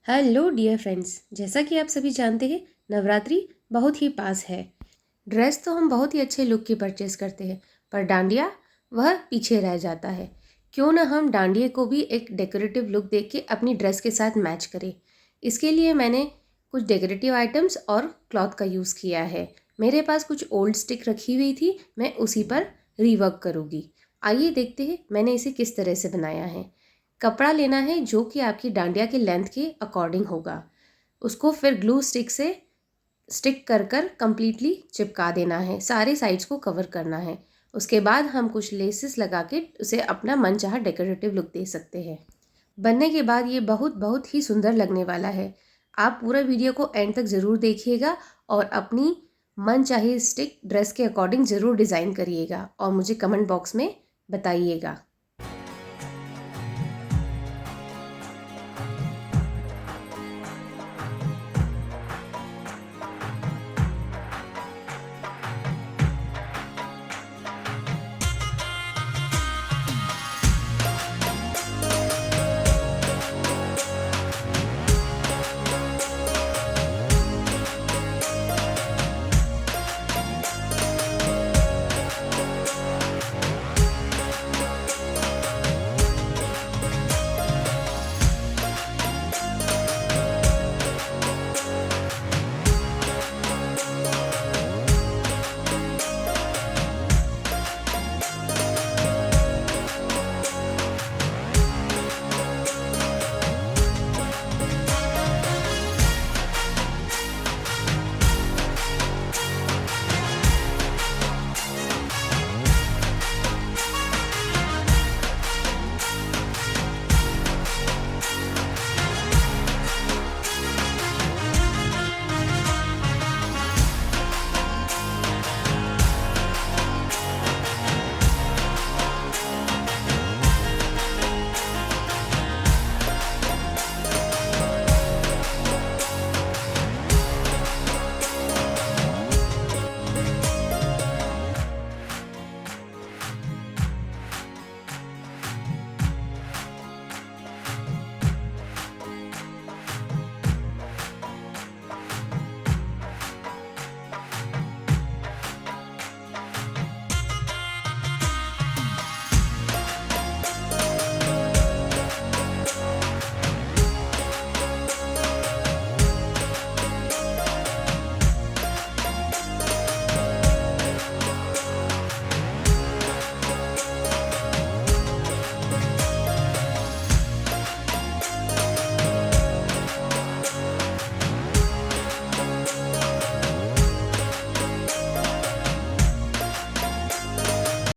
Hello dear friends, जैसा कि आप सभी जानते हैं नवरात्रि बहुत ही पास है। ड्रेस तो हम बहुत ही अच्छे लुक की परचेस करते हैं, पर डांडिया वह पीछे रह जाता है। क्यों ना हम डांडिया को भी एक डेकोरेटिव लुक देके के अपनी ड्रेस के साथ मैच करें। इसके लिए मैंने कुछ डेकोरेटिव आइटम्स और क्लॉथ का यूज़ किया है। मेरे पास कुछ ओल्ड स्टिक रखी हुई थी, मैं उसी पर रीवर्क करूँगी। आइए देखते हैं मैंने इसे किस तरह से बनाया है। कपड़ा लेना है जो कि आपकी डांडिया के लेंथ के अकॉर्डिंग होगा। उसको फिर ग्लू स्टिक से स्टिक कर कर कंप्लीटली चिपका देना है, सारे साइड्स को कवर करना है। उसके बाद हम कुछ लेसेस लगा के उसे अपना मनचाहा डेकोरेटिव लुक दे सकते हैं। बनने के बाद ये बहुत बहुत ही सुंदर लगने वाला है। आप पूरा वीडियो को एंड तक ज़रूर देखिएगा और अपनी मनचाही स्टिक ड्रेस के अकॉर्डिंग ज़रूर डिज़ाइन करिएगा और मुझे कमेंट बॉक्स में बताइएगा।